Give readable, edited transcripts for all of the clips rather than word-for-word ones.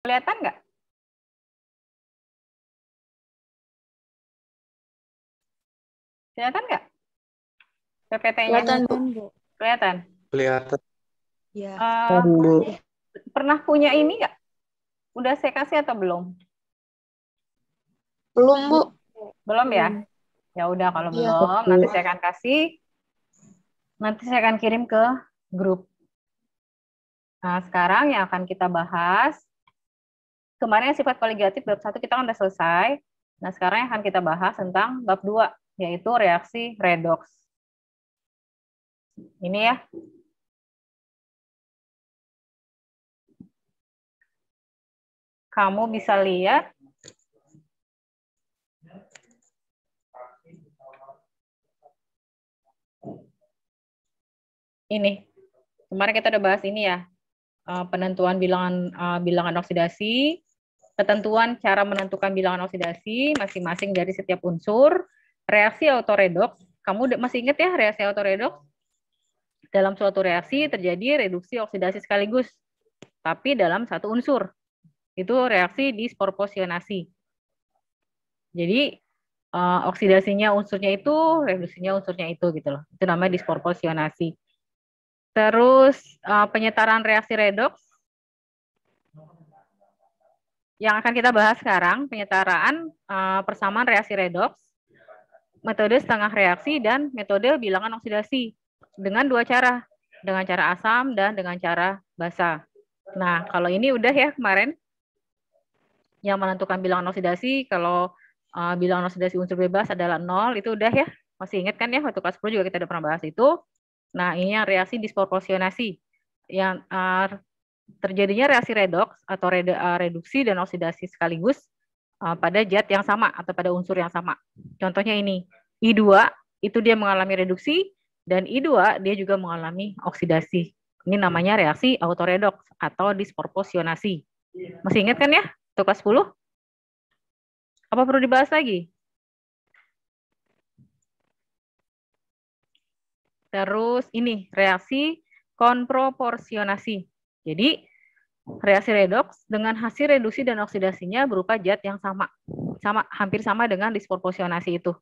Kelihatan nggak? Kelihatan nggak? PPT-nya? Kelihatan, Bu. Kelihatan? Kelihatan. Ya. Bu. Pernah punya ini nggak? Udah saya kasih atau belum? Belum, Bu. Belum ya? Ya udah kalau Iya. belum, nanti saya akan kasih. Nanti saya akan kirim ke grup. Nah, sekarang yang akan kita bahas, kemarin yang sifat koligatif bab 1 kita kan udah selesai. Nah, sekarang yang akan kita bahas tentang bab 2, yaitu reaksi redoks. Ini ya. Kamu bisa lihat ini. Kemarin kita udah bahas ini ya. Penentuan bilangan oksidasi, ketentuan cara menentukan bilangan oksidasi masing-masing dari setiap unsur, reaksi autoredoks. Kamu masih ingat ya reaksi autoredoks? Dalam suatu reaksi terjadi reduksi oksidasi sekaligus, tapi dalam satu unsur. Itu reaksi disproporsionasi. Jadi oksidasinya unsurnya itu, reduksinya unsurnya itu gitu loh. Itu namanya disproporsionasi. Terus penyetaraan reaksi redoks yang akan kita bahas sekarang, penyetaraan persamaan reaksi redoks, metode setengah reaksi, dan metode bilangan oksidasi dengan dua cara, dengan cara asam dan dengan cara basa. Nah, kalau ini udah ya kemarin, yang menentukan bilangan oksidasi, kalau bilangan oksidasi unsur bebas adalah 0, itu udah ya, masih ingat kan ya, waktu kelas 10 juga kita udah pernah bahas itu. Nah, ini yang reaksi disproporsionasi, yang terjadinya reaksi redoks atau reduksi dan oksidasi sekaligus pada zat yang sama atau pada unsur yang sama. Contohnya ini, I2 itu dia mengalami reduksi, dan I2 dia juga mengalami oksidasi. Ini namanya reaksi autoredoks atau disproporsionasi. Masih ingat kan ya, untuk kelas 10? Apa perlu dibahas lagi? Terus ini, reaksi konproporsionasi. Jadi, reaksi redoks dengan hasil reduksi dan oksidasinya berupa zat yang hampir sama dengan disproporsionasi itu.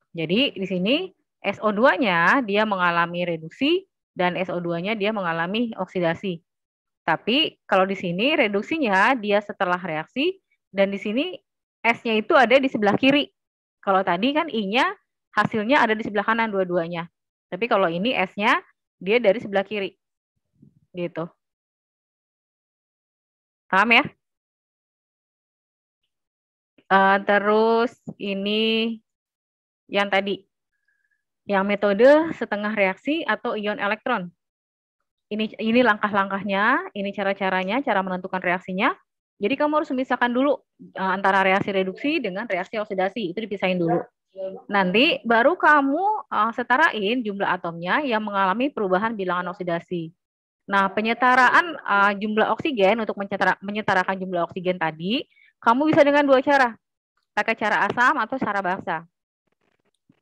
Jadi di sini SO2-nya dia mengalami reduksi dan SO2-nya dia mengalami oksidasi. Tapi kalau di sini reduksinya dia setelah reaksi, dan di sini S-nya itu ada di sebelah kiri. Kalau tadi kan I-nya hasilnya ada di sebelah kanan dua-duanya. Tapi kalau ini S-nya dia dari sebelah kiri. Gitu. Paham ya? Terus ini yang tadi, yang metode setengah reaksi atau ion elektron. Ini langkah-langkahnya, ini cara-caranya, cara menentukan reaksinya. Jadi kamu harus memisahkan dulu antara reaksi reduksi dengan reaksi oksidasi, itu dipisahin dulu. Nanti baru kamu setarain jumlah atomnya yang mengalami perubahan bilangan oksidasi. Nah, penyetaraan jumlah oksigen untuk menyetarakan jumlah oksigen tadi, kamu bisa dengan dua cara. Pakai cara asam atau cara basa.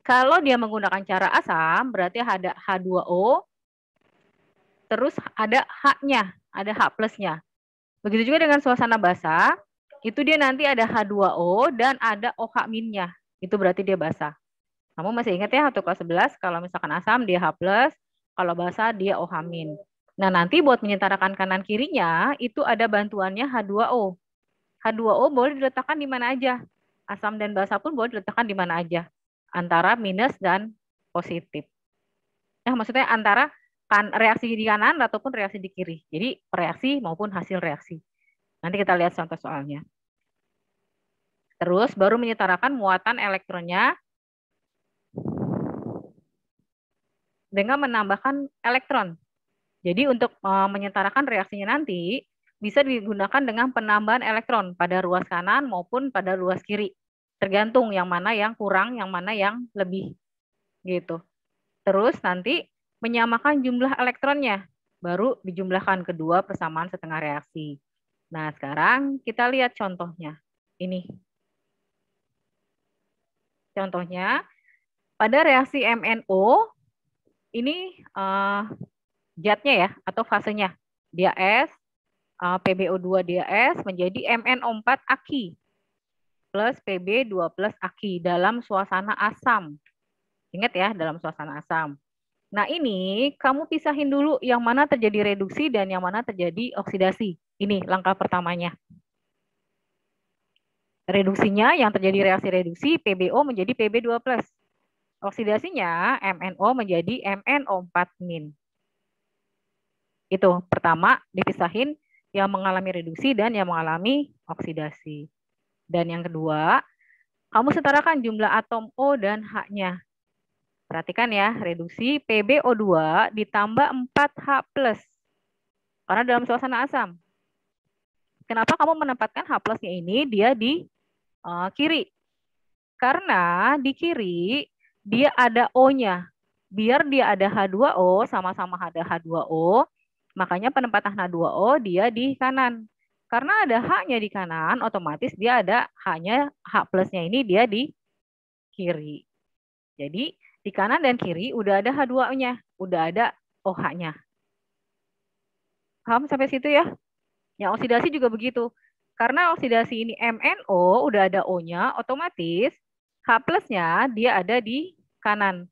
Kalau dia menggunakan cara asam, berarti ada H2O, terus ada H-nya, ada H plusnya. Begitu juga dengan suasana basa, itu dia nanti ada H2O dan ada OH-nya. Itu berarti dia basa. Kamu masih ingat ya, waktu kelas 11, kalau misalkan asam dia H+, kalau basa dia OH-. Nah, nanti buat menyetarakan kanan kirinya, itu ada bantuannya H2O. H2O boleh diletakkan di mana aja. Asam dan basa pun boleh diletakkan di mana aja. Antara minus dan positif. Nah, maksudnya antara reaksi di kanan ataupun reaksi di kiri. Jadi, reaksi maupun hasil reaksi. Nanti kita lihat contoh soalnya. Terus, baru menyetarakan muatan elektronnya dengan menambahkan elektron. Jadi untuk menyetarakan reaksinya nanti bisa digunakan dengan penambahan elektron pada ruas kanan maupun pada ruas kiri. Tergantung yang mana yang kurang, yang mana yang lebih. Gitu. Terus nanti menyamakan jumlah elektronnya. Baru dijumlahkan kedua persamaan setengah reaksi. Nah, sekarang kita lihat contohnya. Ini. Contohnya, pada reaksi MNO, ini zatnya ya, atau fasenya. Dia S, PbO2 DAS menjadi MnO4 Aki plus Pb2 plus Aki dalam suasana asam. Ingat ya, dalam suasana asam. Nah ini kamu pisahin dulu yang mana terjadi reduksi dan yang mana terjadi oksidasi. Ini langkah pertamanya. Reduksinya yang terjadi reaksi reduksi PbO menjadi Pb2+. Oksidasinya MnO menjadi MnO4-. Itu pertama dipisahin yang mengalami reduksi dan yang mengalami oksidasi. Dan yang kedua, kamu setarakan jumlah atom O dan H-nya. Perhatikan ya, reduksi PbO2 ditambah 4H+. Karena dalam suasana asam. Kenapa kamu menempatkan H+-nya ini dia di kiri? Karena di kiri dia ada O-nya. Biar dia ada H2O, sama-sama ada H2O, makanya penempatan H2O dia di kanan. Karena ada H-nya di kanan, otomatis dia ada H-nya, H+-nya ini dia di kiri. Jadi di kanan dan kiri udah ada H2O-nya, udah ada OH-nya. Paham sampai situ ya? Yang oksidasi juga begitu. Karena oksidasi ini MnO, udah ada O-nya, otomatis H+-nya dia ada di kanan.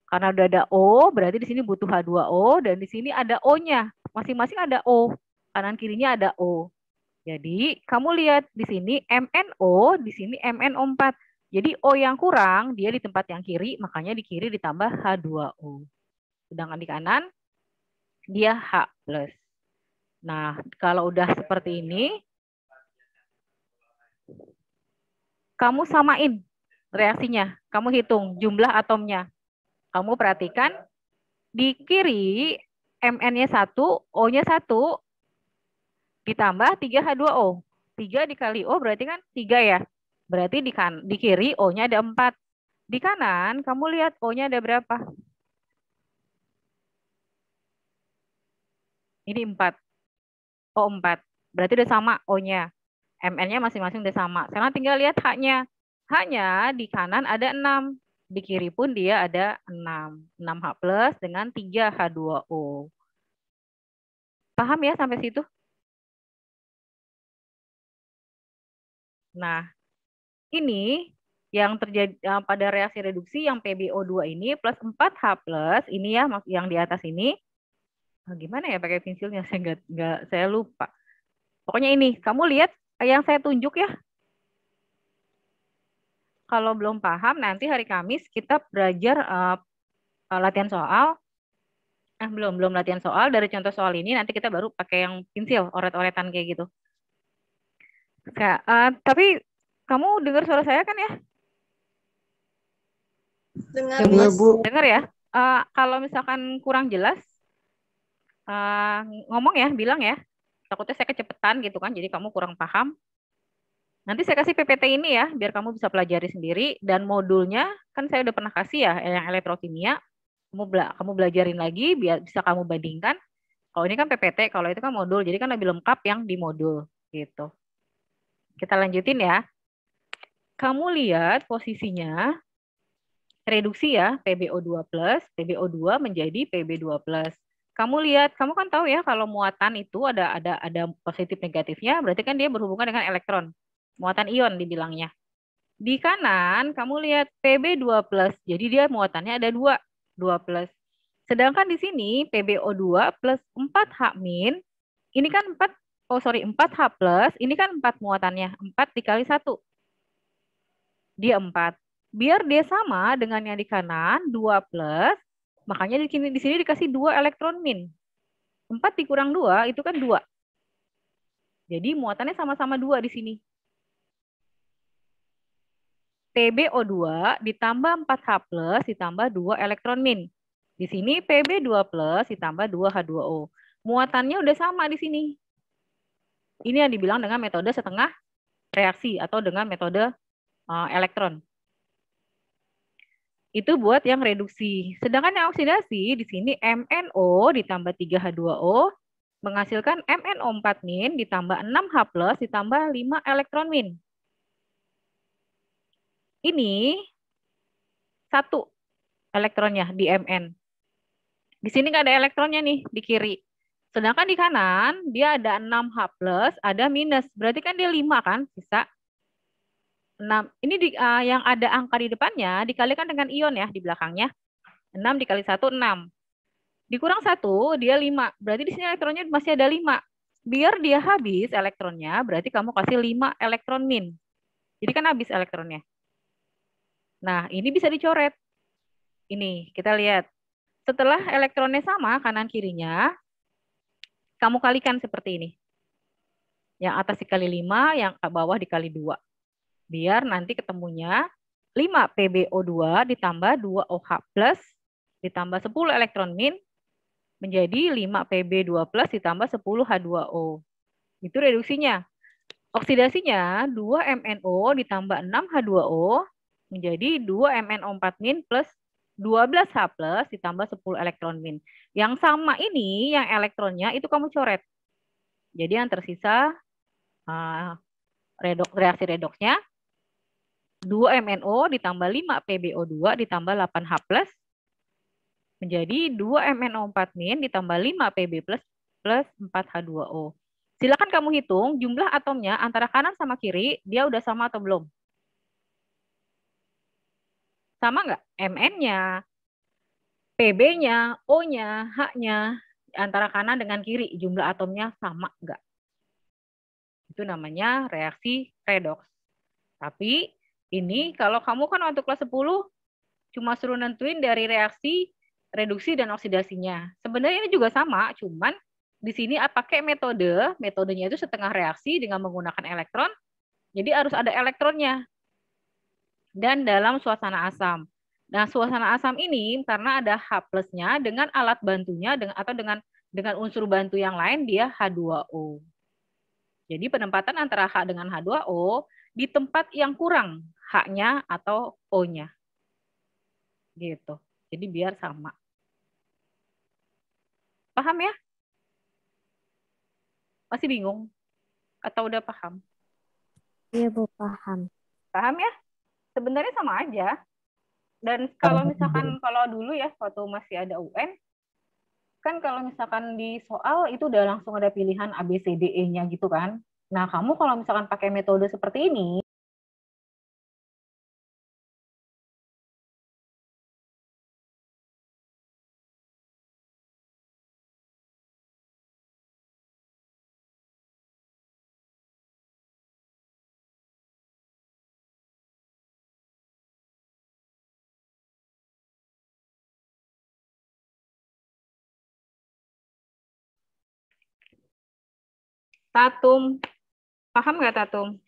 Karena udah ada O, berarti di sini butuh H2O, dan di sini ada O-nya. Masing-masing ada O. Kanan kirinya ada O. Jadi, kamu lihat di sini MnO, di sini MnO4. Jadi, O yang kurang, dia di tempat yang kiri, makanya di kiri ditambah H2O. Sedangkan di kanan, dia H+. Nah, kalau udah seperti ini, kamu samain reaksinya. Kamu hitung jumlah atomnya. Kamu perhatikan, di kiri Mn-nya 1, O-nya 1, ditambah 3H2O. 3 dikali O berarti kan 3 ya. Berarti di kiri O-nya ada 4. Di kanan, kamu lihat O-nya ada berapa? Ini 4. O 4. Berarti udah sama O-nya. Mn-nya masing-masing udah sama. Sekarang tinggal lihat H-nya. H-nya di kanan ada 6. Di kiri pun dia ada 6. 6H+ dengan 3H2O. Paham ya sampai situ? Nah, ini yang terjadi pada reaksi reduksi yang PbO2 ini plus 4H+, ini ya yang di atas ini. Gimana ya pakai pensilnya? Saya lupa. Pokoknya ini, kamu lihat yang saya tunjuk ya. Kalau belum paham, nanti hari Kamis kita belajar latihan soal. Belum latihan soal. Dari contoh soal ini, nanti kita baru pakai yang pensil, oret-oretan kayak gitu. Tapi kamu dengar suara saya kan ya? Dengar, Bu. Dengar ya? Kalau misalkan kurang jelas, ngomong ya, bilang ya. Takutnya saya kecepatan gitu kan, jadi kamu kurang paham. Nanti saya kasih PPT ini ya, biar kamu bisa pelajari sendiri. Dan modulnya, kan saya udah pernah kasih ya, yang elektrokimia. Kamu belajarin lagi, biar bisa kamu bandingkan. Kalau ini kan PPT, kalau itu kan modul. Jadi kan lebih lengkap yang di modul. Gitu. Kita lanjutin ya. Kamu lihat posisinya, reduksi ya, PbO2+, PbO2 menjadi Pb2+. Kamu lihat, kamu kan tahu ya kalau muatan itu ada positif negatifnya, berarti kan dia berhubungan dengan elektron. Muatan ion dibilangnya. Di kanan, kamu lihat Pb2+, jadi dia muatannya ada 2 2+. Sedangkan di sini PbO2 plus 4H-, ini kan 4H+, ini kan 4 muatannya, 4 dikali 1. Dia 4. Biar dia sama dengan yang di kanan, 2+, makanya di sini dikasih 2 elektron min. 4 dikurang 2 itu kan 2. Jadi muatannya sama-sama 2 di sini. PbO2 ditambah 4H+ ditambah 2 elektron min. Di sini Pb2+ ditambah 2H2O. Muatannya udah sama di sini. Ini yang dibilang dengan metode setengah reaksi atau dengan metode elektron. Itu buat yang reduksi. Sedangkan yang oksidasi di sini MnO ditambah 3H2O menghasilkan MnO4- ditambah 6H+ ditambah 5 elektron min. Ini 1 elektronnya di Mn. Di sini nggak ada elektronnya nih di kiri. Sedangkan di kanan, dia ada 6H plus, ada minus. Berarti kan dia 5 kan, sisa 6. Ini yang ada angka di depannya dikalikan dengan ion ya di belakangnya. 6 dikali 1, 6. Dikurang 1, dia 5. Berarti di sini elektronnya masih ada 5. Biar dia habis elektronnya, berarti kamu kasih 5 elektron min. Jadi kan habis elektronnya. Nah, ini bisa dicoret. Ini, kita lihat. Setelah elektronnya sama, kanan kirinya, kamu kalikan seperti ini. Yang atas dikali 5, yang ke bawah dikali 2. Biar nanti ketemunya 5 PbO2 ditambah 2 OH plus ditambah 10 elektron min menjadi 5 Pb2 plus ditambah 10 H2O. Itu reduksinya. Oksidasinya 2 MnO ditambah 6 H2O menjadi 2 MnO4 min plus 12 H plus ditambah 10 elektron min. Yang sama ini, yang elektronnya itu kamu coret. Jadi yang tersisa reaksi redoksnya 2 MnO ditambah 5 PbO2 ditambah 8H plus menjadi 2 MnO4 min ditambah 5 Pb plus 4H2O. Silakan kamu hitung jumlah atomnya antara kanan sama kiri, dia udah sama atau belum? Sama nggak? Mn-nya, Pb-nya, O-nya, H-nya, antara kanan dengan kiri, jumlah atomnya sama nggak? Itu namanya reaksi redoks. Tapi ini kalau kamu kan waktu kelas 10 cuma suruh nentuin dari reaksi reduksi dan oksidasinya. Sebenarnya ini juga sama, cuman di sini pakai metodenya itu setengah reaksi dengan menggunakan elektron, jadi harus ada elektronnya. Dan dalam suasana asam. Nah, suasana asam ini karena ada H plusnya dengan alat bantunya atau dengan unsur bantu yang lain dia H2O. Jadi penempatan antara H dengan H2O di tempat yang kurang H-nya atau O-nya. Gitu. Jadi biar sama. Paham ya? Masih bingung? Atau udah paham? Iya, Bu, paham. Paham ya? Sebenarnya sama aja. Dan kalau misalkan kalau dulu ya waktu masih ada UN, kan kalau misalkan di soal itu udah langsung ada pilihan A, B, C, D, E-nya gitu kan. Nah, kamu kalau misalkan pakai metode seperti ini, Tatum, paham nggak Tatum?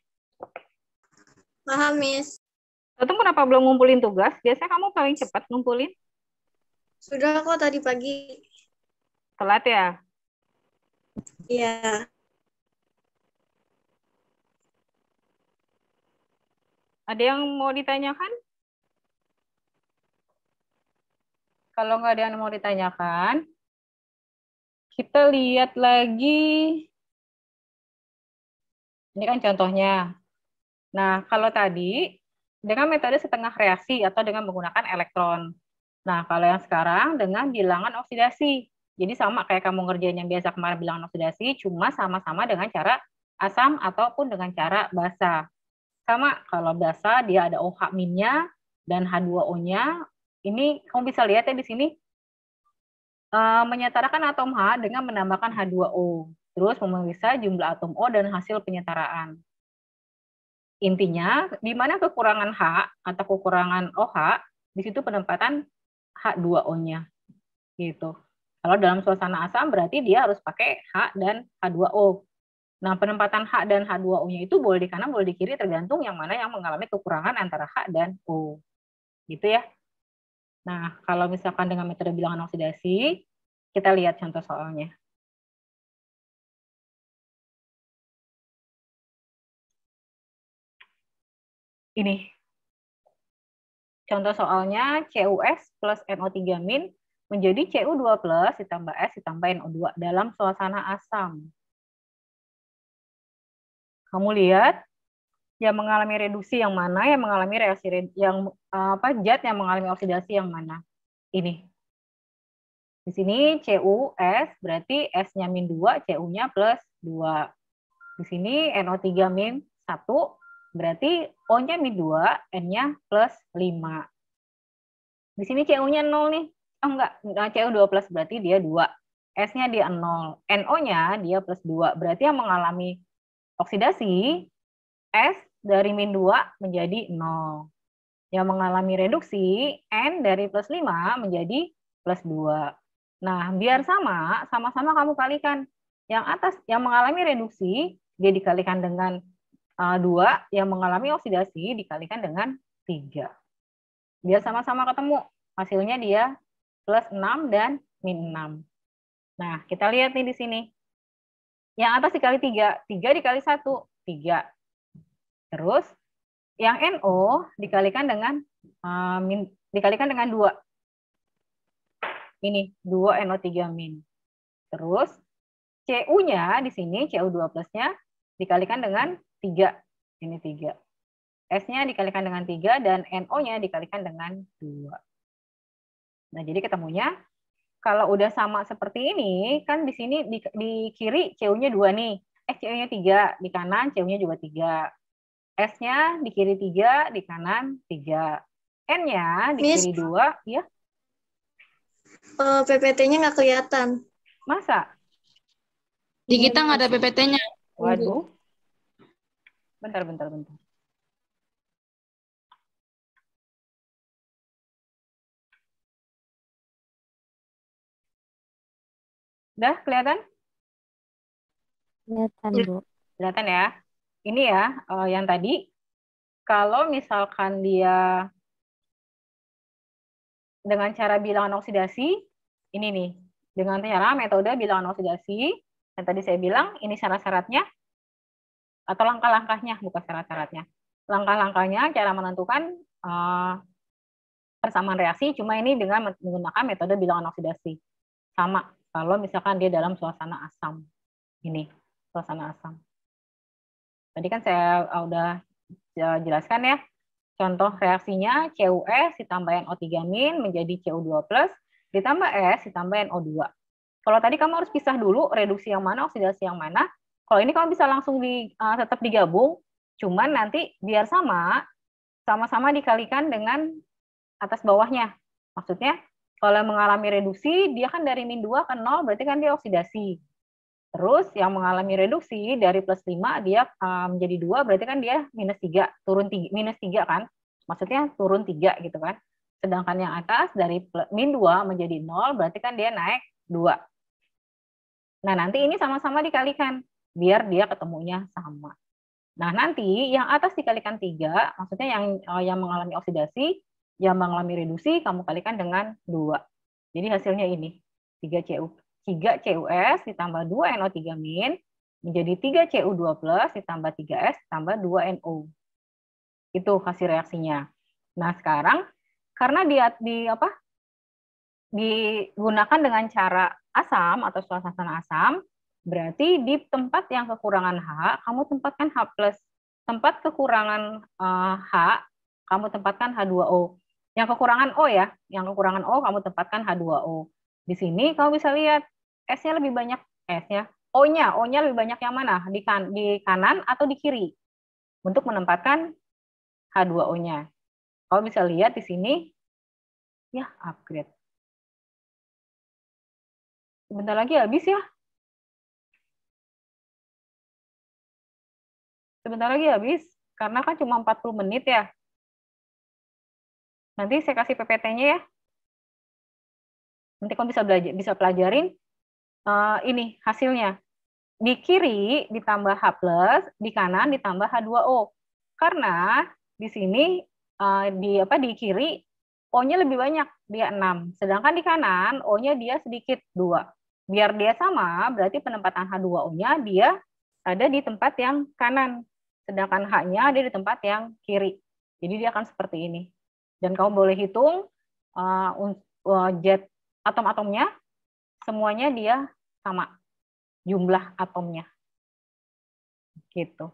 Paham, Miss. Tatum kenapa belum ngumpulin tugas? Biasanya kamu paling cepat ngumpulin. Sudah kok tadi pagi. Telat ya? Iya. Ada yang mau ditanyakan? Kalau nggak ada yang mau ditanyakan, kita lihat lagi. Ini kan contohnya. Nah, kalau tadi dengan metode setengah reaksi atau dengan menggunakan elektron. Nah, kalau yang sekarang dengan bilangan oksidasi. Jadi sama kayak kamu ngerjain yang biasa kemarin bilangan oksidasi, cuma sama-sama dengan cara asam ataupun dengan cara basa. Sama, kalau basa dia ada OH minnya dan H2O-nya. Ini kamu bisa lihat ya di sini, menyetarakan atom H dengan menambahkan H2O. Terus memeriksa jumlah atom O dan hasil penyetaraan. Intinya, di mana kekurangan H atau kekurangan OH, di situ penempatan H2O-nya. Gitu. Kalau dalam suasana asam berarti dia harus pakai H dan H2O. Nah, penempatan H dan H2O-nya itu boleh di kanan, boleh di kiri, tergantung yang mana yang mengalami kekurangan antara H dan O. Gitu ya. Nah, kalau misalkan dengan metode bilangan oksidasi, kita lihat contoh soalnya. Ini. Contoh soalnya CuS plus NO3 min menjadi Cu2 plus ditambah S ditambah NO2 dalam suasana asam. Kamu lihat yang mengalami reduksi yang mana, yang mengalami reaksi zat yang mengalami oksidasi yang mana. Ini. Di sini CuS berarti S-nya min 2, Cu-nya plus 2. Di sini NO3 min 1, berarti O-nya min 2, N-nya plus 5. Di sini Cu-nya 0 nih. Oh enggak, Cu2 plus berarti dia 2. S-nya dia 0. NO-nya dia plus 2. Berarti yang mengalami oksidasi, S dari min 2 menjadi 0. Yang mengalami reduksi, N dari plus 5 menjadi plus 2. Nah, biar sama-sama kamu kalikan. Yang atas, yang mengalami reduksi, dia dikalikan dengan 2, yang mengalami oksidasi dikalikan dengan 3. Biar sama-sama ketemu. Hasilnya dia plus 6 dan min 6. Nah, kita lihat nih di sini. Yang atas dikali 3, 3 dikali 1, 3. Terus, yang NO dikalikan dengan dikalikan dengan 2. Ini 2 NO3 min. Terus Cu-nya di sini Cu2 plusnya dikalikan dengan 3. Ini 3. S-nya dikalikan dengan 3 dan NO-nya dikalikan dengan 2. Nah, jadi ketemunya kalau udah sama seperti ini, kan di sini di kiri Cu-nya 2 nih. Cu-nya 3, di kanan Cu-nya juga 3. S-nya di kiri 3, di kanan 3. N-nya di Miss, kiri 2, ya. PPT-nya nggak kelihatan. Masa? Di kita nggak ada PPT-nya. Waduh. Bentar. Udah kelihatan? Kelihatan, Bu. Kelihatan ya. Ini ya, yang tadi, kalau misalkan dia dengan cara bilangan oksidasi, ini nih, dengan cara metode bilangan oksidasi, yang tadi saya bilang, ini syarat-syaratnya, atau langkah-langkahnya, bukan syarat-syaratnya. Langkah-langkahnya, cara menentukan persamaan reaksi, cuma ini dengan menggunakan metode bilangan oksidasi. Sama, kalau misalkan dia dalam suasana asam. Ini, suasana asam. Tadi kan saya udah jelaskan ya, contoh reaksinya CuS ditambah NO3- menjadi Cu2+, ditambah S ditambah NO2. Kalau tadi kamu harus pisah dulu reduksi yang mana, oksidasi yang mana. Kalau ini kamu bisa langsung tetap digabung, cuman nanti biar sama-sama dikalikan dengan atas bawahnya. Maksudnya, kalau mengalami reduksi, dia kan dari min 2 ke 0, berarti kan dia oksidasi. Terus yang mengalami reduksi dari plus 5 dia menjadi 2, berarti kan dia minus 3, turun 3, minus 3 kan. Maksudnya turun 3 gitu kan. Sedangkan yang atas dari min 2 menjadi 0, berarti kan dia naik 2. Nah, nanti ini sama-sama dikalikan, biar dia ketemunya sama. Nah, nanti yang atas dikalikan 3, maksudnya yang mengalami oksidasi, yang mengalami reduksi, kamu kalikan dengan 2. Jadi hasilnya ini, 3CuS ditambah 2 NO3- menjadi 3Cu2+ ditambah 3S ditambah 2 NO. Itu hasil reaksinya. Nah, sekarang karena digunakan dengan cara asam atau suasana asam, berarti di tempat yang kekurangan H, kamu tempatkan H+. Tempat kekurangan H, kamu tempatkan H2O. Yang kekurangan O ya, yang kekurangan O kamu tempatkan H2O. Di sini kamu bisa lihat S-nya lebih banyak S-nya. O-nya lebih banyak yang mana? Di kanan atau di kiri? Untuk menempatkan H2O-nya. Kamu bisa lihat di sini, ya upgrade. Sebentar lagi habis ya. Sebentar lagi habis, karena kan cuma 40 menit ya. Nanti saya kasih PPT-nya ya. Nanti kamu bisa pelajarin ini hasilnya. Di kiri ditambah H+, di kanan ditambah H2O. Karena di sini di kiri O-nya lebih banyak, dia 6. Sedangkan di kanan O-nya dia sedikit, 2. Biar dia sama, berarti penempatan H2O-nya dia ada di tempat yang kanan. Sedangkan H-nya ada di tempat yang kiri. Jadi dia akan seperti ini. Dan kamu boleh hitung jet atom-atomnya, semuanya dia sama jumlah atomnya. Gitu.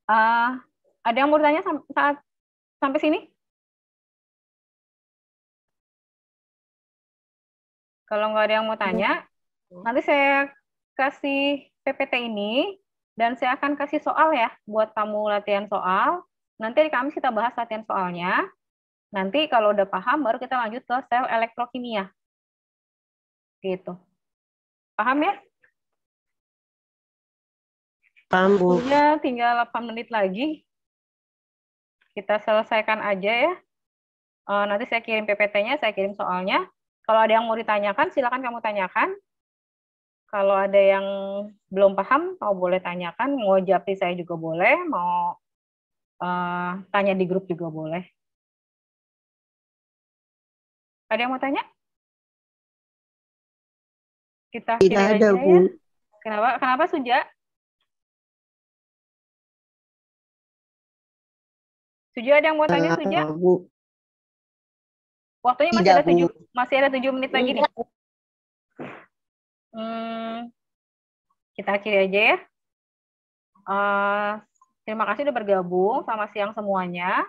Ada yang mau bertanya saat sampai sini? Kalau nggak ada yang mau tanya, nanti saya kasih PPT ini, dan saya akan kasih soal ya, buat kamu latihan soal. Nanti di Kamis kita bahas latihan soalnya. Nanti kalau udah paham, baru kita lanjut ke sel elektrokimia. Gitu. Paham ya? Paham, Bu. Ya, tinggal 8 menit lagi. Kita selesaikan aja ya. Nanti saya kirim PPT-nya, saya kirim soalnya. Kalau ada yang mau ditanyakan, silakan kamu tanyakan. Kalau ada yang belum paham, kamu boleh tanyakan. Mau japri saya juga boleh, mau tanya di grup juga boleh. Ada yang mau tanya? Kita Tidak akhiri ada, aja Bu. ya. Kenapa Suja? Suja ada yang mau tanya, Suja? Bu. Waktunya masih Tidak, ada 7, Bu. masih ada 7 menit lagi nih. Kita akhiri aja ya. Terima kasih udah bergabung. Selamat siang semuanya.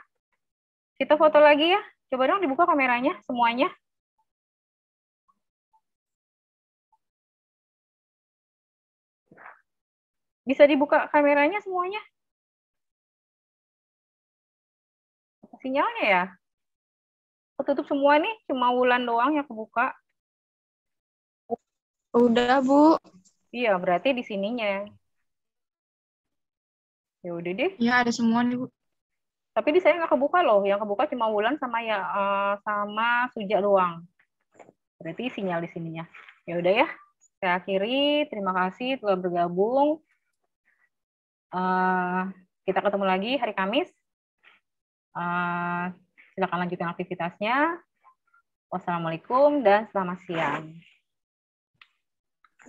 Kita foto lagi ya. Coba dong dibuka kameranya semuanya. Bisa dibuka kameranya semuanya? Apa sinyalnya ya? Ketutup semua nih, cuma Wulan doang yang kebuka. Udah, Bu. Iya, berarti di sininya. Ya udah deh. Ya, ada semua nih, Bu. Tapi di saya nggak kebuka loh. Yang kebuka cuma Wulan sama ya sama Suja doang. Berarti sinyal di sininya. Ya udah ya. Saya akhiri. Terima kasih telah bergabung. Kita ketemu lagi hari Kamis. Silakan lanjutkan aktivitasnya. Wassalamualaikum dan selamat siang.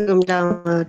Belum tahu,